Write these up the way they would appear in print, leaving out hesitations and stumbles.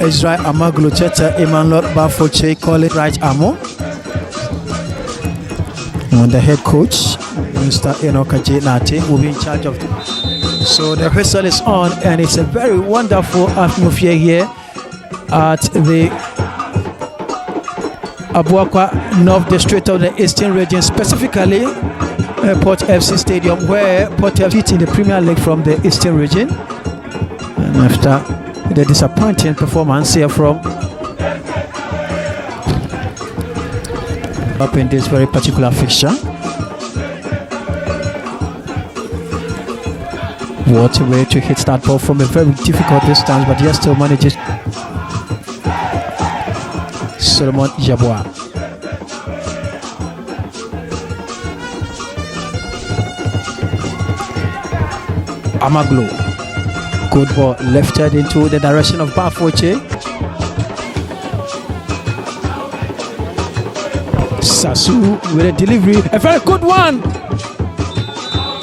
Israel Amaglu Cheta Emmanuel Bafoche call it right Amo. And the head coach, Mr. Enoka J. Nate, will be in charge of it. So the whistle is on, and it's a very wonderful atmosphere here at the Abuakwa North District of the Eastern Region, specifically Port FC Stadium, where Port FC in the Premier League from the Eastern Region. And after the disappointing performance here from up in this very particular fixture. What a way to hit that ball from a very difficult distance, but yes, still manages. Solomon Jabois. Amaglu. Good ball lifted into the direction of Bafoche. Sasu with a delivery. A very good one.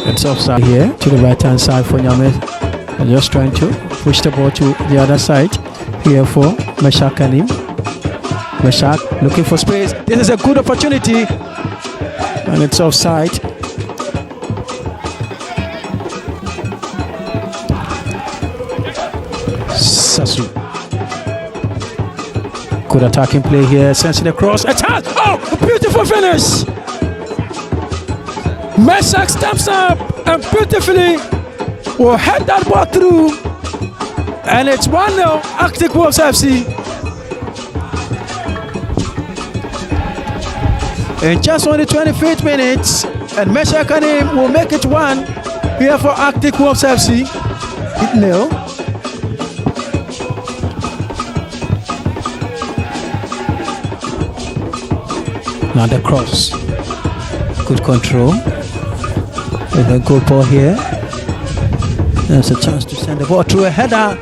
It's offside here to the right hand side for Nyame. And just trying to push the ball to the other side here for Meshak Kanim. Meshak looking for space. This is a good opportunity. And it's offside. Sasu. Good attacking play here. Sensing the cross. A chance. Oh, a beautiful finish. Meshak steps up and beautifully will head that ball through, and it's 1-0 Arctic Wolves FC. In just only 25 minutes, and Meshak Kanim will make it 1 here for Arctic Wolves FC. 0. Now the cross. Good control. With a good ball here. There's a chance to send the ball through a header.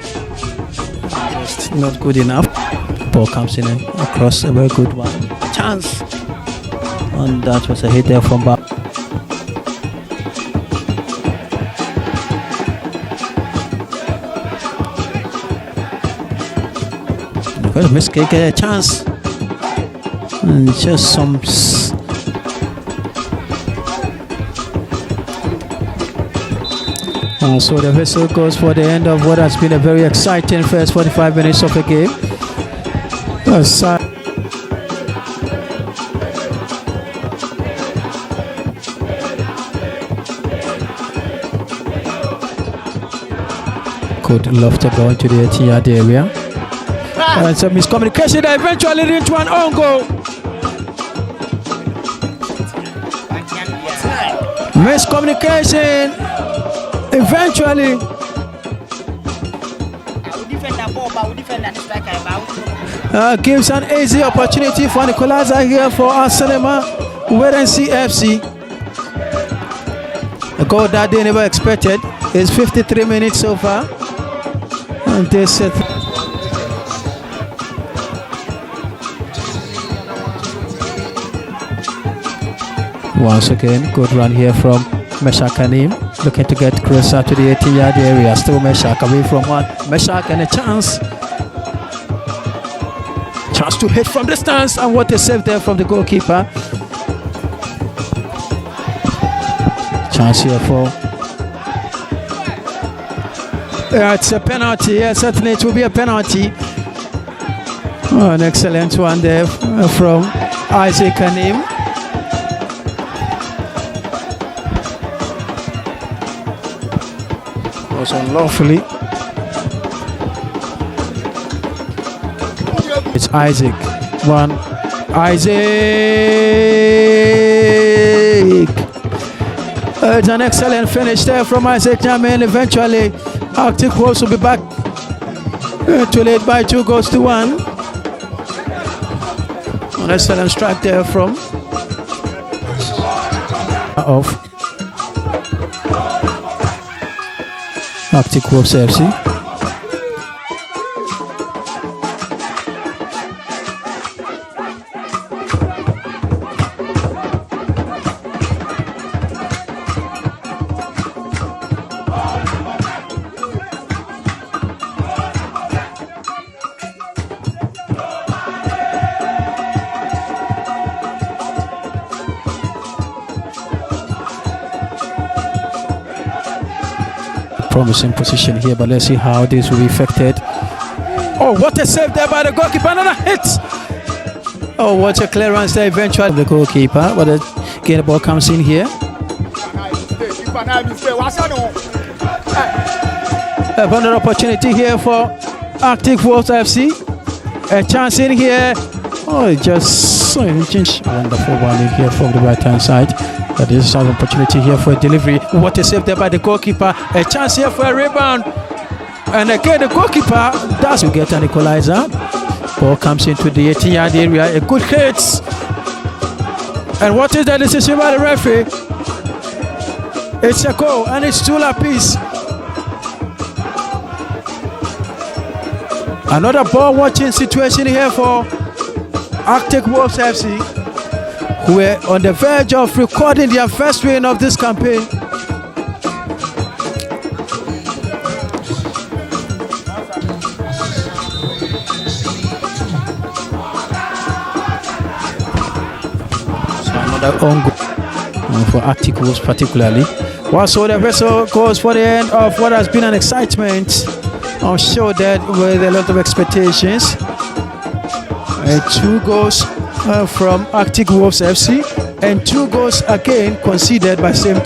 Just not good enough. Ball comes in across, a very good one. Chance. And that was a hit there from back. Because Miss K get a chance. And just some. So the whistle goes for the end of what has been a very exciting first 45 minutes of the game. Could love to go into the 18-yard area. And some miscommunication that eventually led to an own goal. Miscommunication. Eventually, gives an easy opportunity for Nicolaza here for Asenema Wait See FC. A goal that they never expected. It's 53 minutes so far, and they set. Once again, good run here from Meshak Kanim. Looking to get closer to the 18-yard area. Still Meshak away from one. Meshak and a chance. Chance to hit from distance. And what a save there from the goalkeeper. Chance here for. It's a penalty. Yeah, certainly it will be a penalty. Oh, an excellent one there from Isaac Kanim. Was unlawfully. It's Isaac. One. Isaac. It's an excellent finish there from Isaac Jamin. Eventually, Arctic Wolves will be back to lead by 2-1. An excellent strike there from Arctic Wolves FC. promising position here, but let's see how this will be affected. Oh, what a save there by the goalkeeper! Another hit. Oh, what a clearance there eventually. The goalkeeper, but again the ball comes in here. Another opportunity here for Arctic Wolves FC. A chance in here. Oh, just wonderful one in here from the right hand side. But this is an opportunity here for a delivery. What a save there by the goalkeeper. A chance here for a rebound. And again, the goalkeeper does get an equalizer. Ball comes into the 18-yard area. A good hit. And what is the decision by the referee? It's a goal and it's 2 apiece. Another ball watching situation here for Arctic Wolves FC, who were on the verge of recording their first win of this campaign. So another own goal for Arctic Wolves particularly. Well, so the vessel goes for the end of what has been an excitement. I'm sure that with a lot of expectations. 2 goals from Arctic Wolves FC and 2 goals again conceded by same